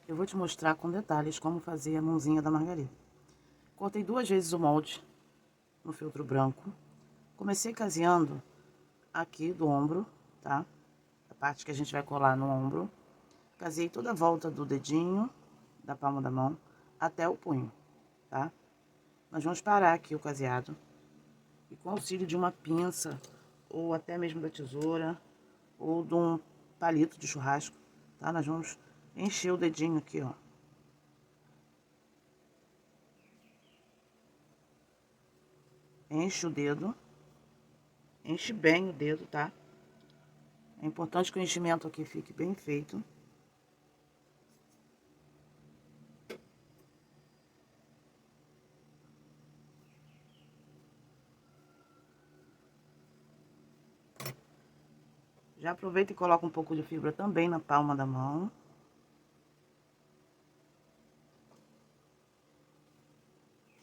Eu vou te mostrar com detalhes como fazer a mãozinha da margarida. Cortei 2 vezes o molde no feltro branco. Comecei caseando aqui do ombro, tá? A parte que a gente vai colar no ombro. Casei toda a volta do dedinho, da palma da mão, até o punho, tá? Nós vamos parar aqui o caseado. E com o auxílio de uma pinça, ou até mesmo da tesoura, ou de um palito de churrasco, tá? Nós vamos encher o dedinho aqui, ó. Enche o dedo. Enche bem o dedo, tá? É importante que o enchimento aqui fique bem feito. Já aproveita e coloca um pouco de fibra também na palma da mão.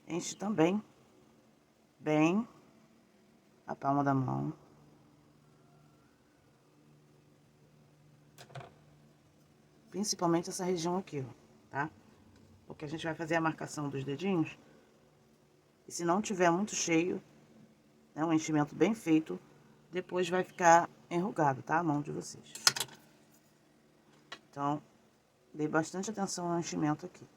Enche também bem a palma da mão. Principalmente essa região aqui, ó, tá? Porque a gente vai fazer a marcação dos dedinhos. E se não tiver muito cheio, né, um enchimento bem feito, depois vai ficar enrugado, tá? A mão de vocês. Então, dei bastante atenção ao enchimento aqui.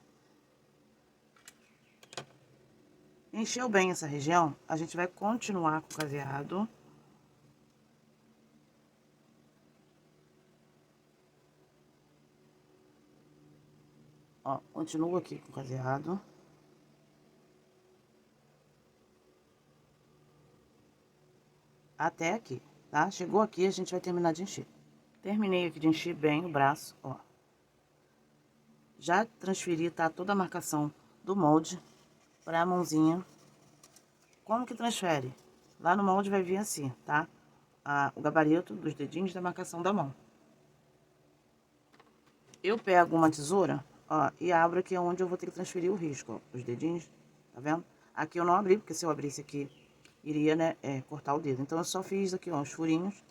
Encheu bem essa região, a gente vai continuar com o caseado. Ó, continuo aqui com o caseado. Até aqui, tá? Chegou aqui, a gente vai terminar de encher. Terminei aqui de encher bem o braço, ó. Já transferi, tá, toda a marcação do molde pra a mãozinha. Como que transfere? Lá no molde vai vir assim, tá? O gabarito dos dedinhos da marcação da mão. Eu pego uma tesoura, ó, e abro aqui onde eu vou ter que transferir o risco, ó, os dedinhos, tá vendo? Aqui eu não abri, porque se eu abrisse aqui, iria, né, cortar o dedo. Então, eu só fiz aqui, ó, os furinhos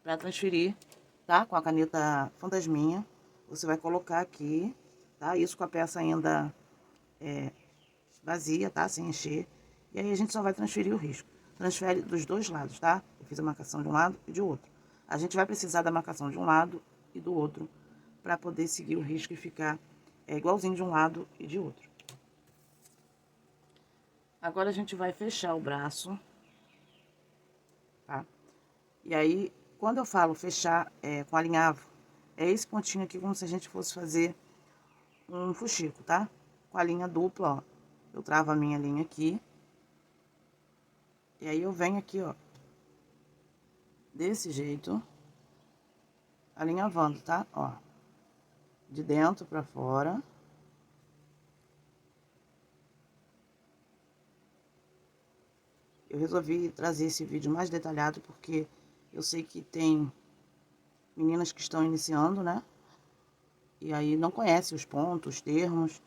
pra transferir, tá? Com a caneta fantasminha, você vai colocar aqui, tá? Isso com a peça ainda vazia, tá? Sem encher. E aí, a gente só vai transferir o risco. Transfere dos dois lados, tá? Eu fiz a marcação de um lado e de outro. A gente vai precisar da marcação de um lado e do outro para poder seguir o risco e ficar igualzinho de um lado e de outro. Agora, a gente vai fechar o braço, tá? E aí, quando eu falo fechar com alinhavo, é esse pontinho aqui como se a gente fosse fazer um fuxico, tá? Com a linha dupla, ó. Eu travo a minha linha aqui. E aí, eu venho aqui, ó. Desse jeito. Alinhavando, tá? Ó. De dentro pra fora. Eu resolvi trazer esse vídeo mais detalhado porque eu sei que tem meninas que estão iniciando, né? E aí não conhecem os pontos, os termos.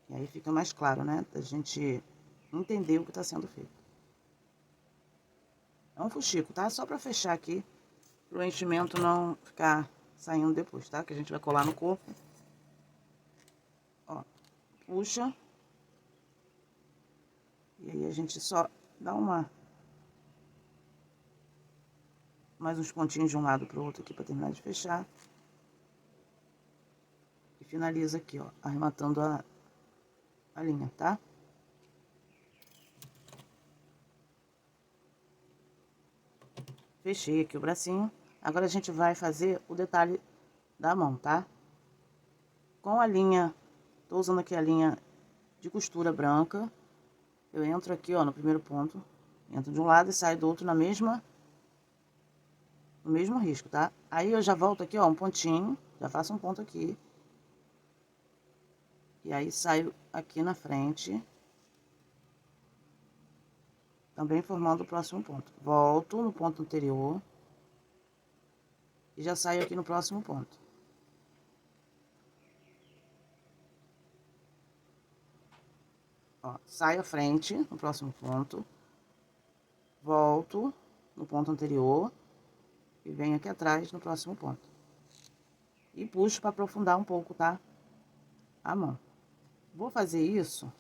E aí fica mais claro, né? Da gente entender o que tá sendo feito. É um fuxico, tá? Só pra fechar aqui, pro enchimento não ficar saindo depois, tá? Que a gente vai colar no corpo. Ó, puxa. E aí a gente só dá mais uns pontinhos de um lado pro outro aqui pra terminar de fechar. E finaliza aqui, ó, arrematando a linha, tá? Fechei aqui o bracinho. Agora a gente vai fazer o detalhe da mão, tá? Com a linha, tô usando aqui a linha de costura branca. Eu entro aqui, ó, no primeiro ponto. Entro de um lado e saio do outro no mesmo risco, tá? Aí eu já volto aqui, ó, um pontinho. Já faço um ponto aqui. E aí saio aqui na frente. Também formando o próximo ponto. Volto no ponto anterior. E já saio aqui no próximo ponto. Ó, saio à frente no próximo ponto. Volto no ponto anterior. E venho aqui atrás no próximo ponto. E e puxo para aprofundar um pouco, tá? A mão. Vou fazer isso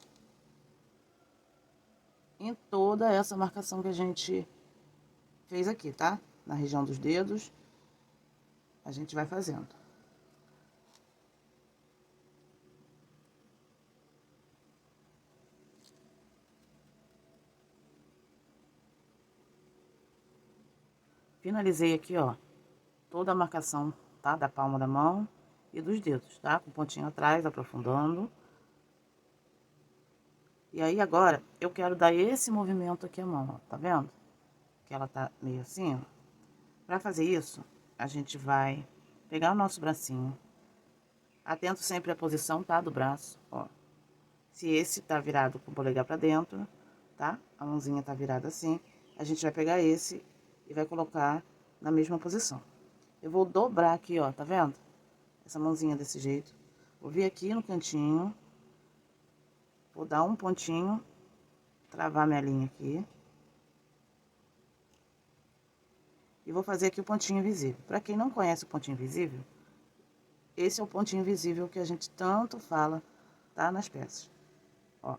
em toda essa marcação que a gente fez aqui, tá? Na região dos dedos, a gente vai fazendo. Finalizei aqui, ó, toda a marcação, tá? Da palma da mão e dos dedos, tá? Com o pontinho atrás, aprofundando. E aí, agora, eu quero dar esse movimento aqui à mão, ó, tá vendo? Que ela tá meio assim, ó. Pra fazer isso, a gente vai pegar o nosso bracinho. Atento sempre à posição, tá? Do braço, ó. Se esse tá virado com o polegar pra dentro, tá? A mãozinha tá virada assim, a gente vai pegar esse e vai colocar na mesma posição. Eu vou dobrar aqui, ó, tá vendo? Essa mãozinha desse jeito. Vou vir aqui no cantinho. Vou dar um pontinho, travar minha linha aqui. E vou fazer aqui o pontinho invisível. Pra quem não conhece o pontinho invisível, esse é o pontinho invisível que a gente tanto fala, tá? Nas peças. Ó.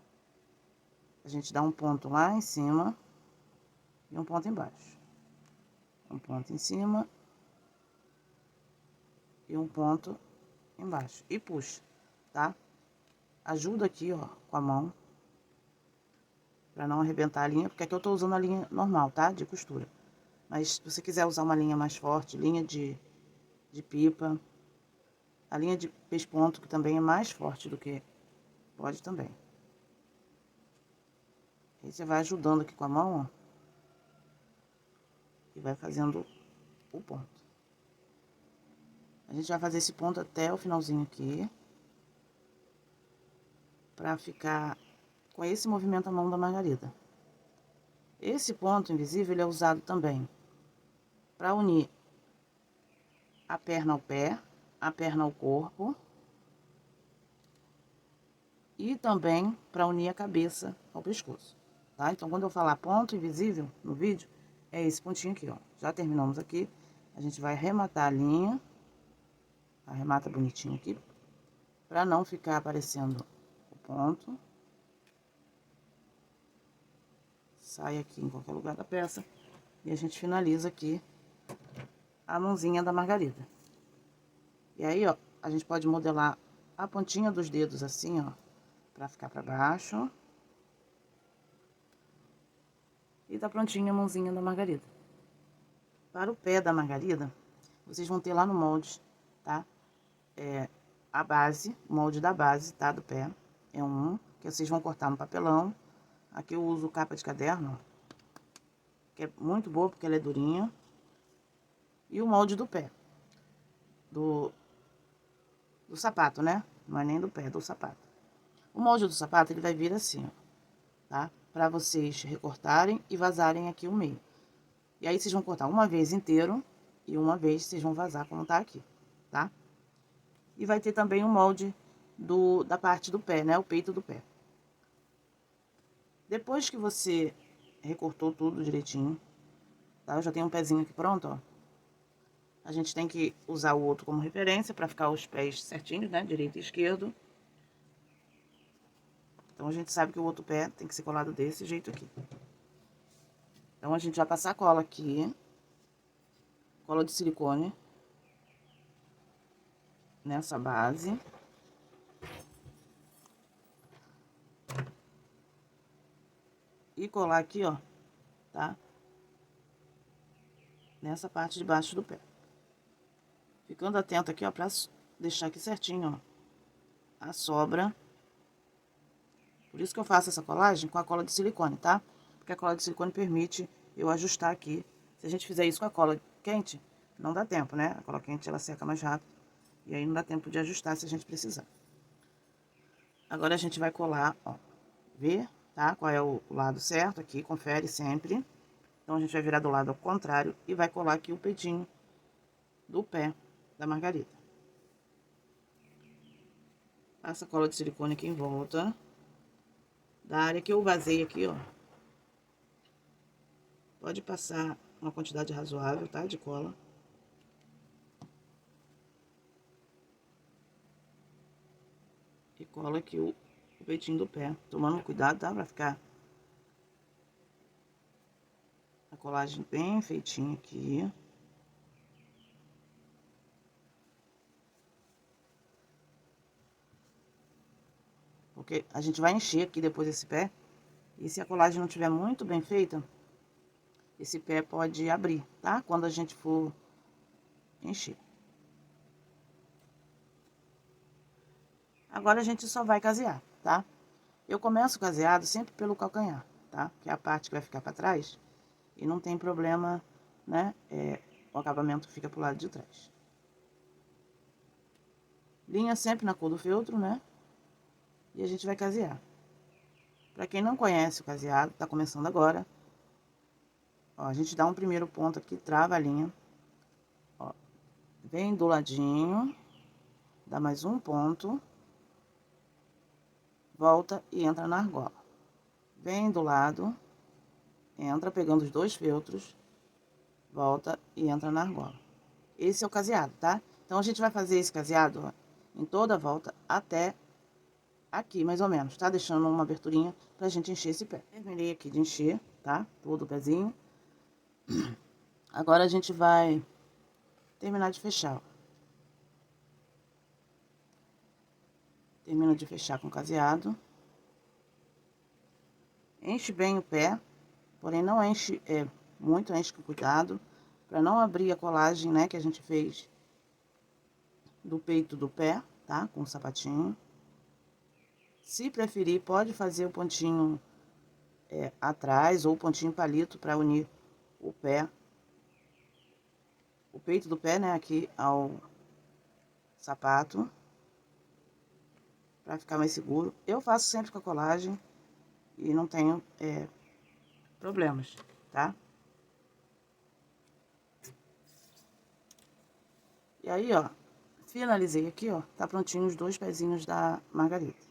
A gente dá um ponto lá em cima e um ponto embaixo. Um ponto em cima e um ponto embaixo. E puxa, tá? Ajuda aqui, ó, com a mão. Pra não arrebentar a linha, porque aqui eu tô usando a linha normal, tá? De costura. Mas se você quiser usar uma linha mais forte, linha de pipa, a linha de pesponto, que também é mais forte do que, pode também. Aí você vai ajudando aqui com a mão, ó. E vai fazendo o ponto. A gente vai fazer esse ponto até o finalzinho aqui. Pra ficar com esse movimento a mão da margarida. Esse ponto invisível, ele é usado também pra unir a perna ao pé, a perna ao corpo. E também para unir a cabeça ao pescoço, tá? Então, quando eu falar ponto invisível no vídeo, é esse pontinho aqui, ó. Já terminamos aqui. A gente vai arrematar a linha. Arremata bonitinho aqui. Pra não ficar aparecendo o ponto. Sai aqui em qualquer lugar da peça. E a gente finaliza aqui a mãozinha da margarida. E aí, ó, a gente pode modelar a pontinha dos dedos assim, ó. Pra ficar pra baixo. E tá prontinha a mãozinha da margarida. Para o pé da margarida, vocês vão ter lá no molde, tá? A base, o molde da base, tá? Do pé. É um que vocês vão cortar no papelão. Aqui eu uso capa de caderno, que é muito boa porque ela é durinha. E o molde do pé. Do sapato, né? Não é nem do pé, é do sapato. O molde do sapato, ele vai vir assim, ó. Tá? Pra vocês recortarem e vazarem aqui o meio. E aí, vocês vão cortar uma vez inteiro e uma vez vocês vão vazar como tá aqui, tá? E vai ter também o molde da parte do pé, né? O peito do pé. Depois que você recortou tudo direitinho, tá? Eu já tenho um pezinho aqui pronto, ó. A gente tem que usar o outro como referência pra ficar os pés certinhos, né? Direito e esquerdo. Então, a gente sabe que o outro pé tem que ser colado desse jeito aqui. Então, a gente vai passar a cola aqui. Cola de silicone. Nessa base. E colar aqui, ó, tá? Nessa parte de baixo do pé. Ficando atento aqui, ó, pra deixar aqui certinho, ó, a sobra. Por isso que eu faço essa colagem com a cola de silicone, tá? Porque a cola de silicone permite eu ajustar aqui. Se a gente fizer isso com a cola quente, não dá tempo, né? A cola quente, ela seca mais rápido. E aí não dá tempo de ajustar se a gente precisar. Agora a gente vai colar, ó, ver, tá? Qual é o lado certo aqui, confere sempre. Então, a gente vai virar do lado ao contrário e vai colar aqui o peitinho do pé da margarida. Passa a cola de silicone aqui em volta da área que eu vazei aqui, ó. Pode passar uma quantidade razoável, tá? De cola. cola aqui o peitinho do pé, tomando cuidado, tá? Pra ficar a colagem bem feitinha aqui. Porque a gente vai encher aqui depois esse pé. E se a colagem não estiver muito bem feita, esse pé pode abrir, tá? Quando a gente for encher. Agora a gente só vai casear, tá? Eu começo o caseado sempre pelo calcanhar, tá? Que é a parte que vai ficar pra trás. E não tem problema, né? O acabamento fica pro lado de trás. Linha sempre na cor do feltro, né? E a gente vai casear. Pra quem não conhece o caseado, tá começando agora. Ó, a gente dá um primeiro ponto aqui, trava a linha. Ó, vem do ladinho, dá mais um ponto. Volta e entra na argola. Vem do lado, entra pegando os dois feltros, volta e entra na argola. Esse é o caseado, tá? Então, a gente vai fazer esse caseado, ó, em toda a volta até aqui, mais ou menos, tá? Deixando uma aberturinha pra gente encher esse pé. Terminei aqui de encher, tá? Todo o pezinho. Agora, a gente vai terminar de fechar, ó. Termina de fechar com o caseado. Enche bem o pé, porém não enche muito, enche com cuidado, pra não abrir a colagem, né, que a gente fez do peito do pé, tá? Com o sapatinho. Se preferir, pode fazer o pontinho atrás ou o pontinho palito para unir o pé, o peito do pé, né, aqui ao sapato, para ficar mais seguro. Eu faço sempre com a colagem e não tenho problemas, tá? E aí, ó, finalizei aqui, ó, tá prontinho os dois pezinhos da margarita.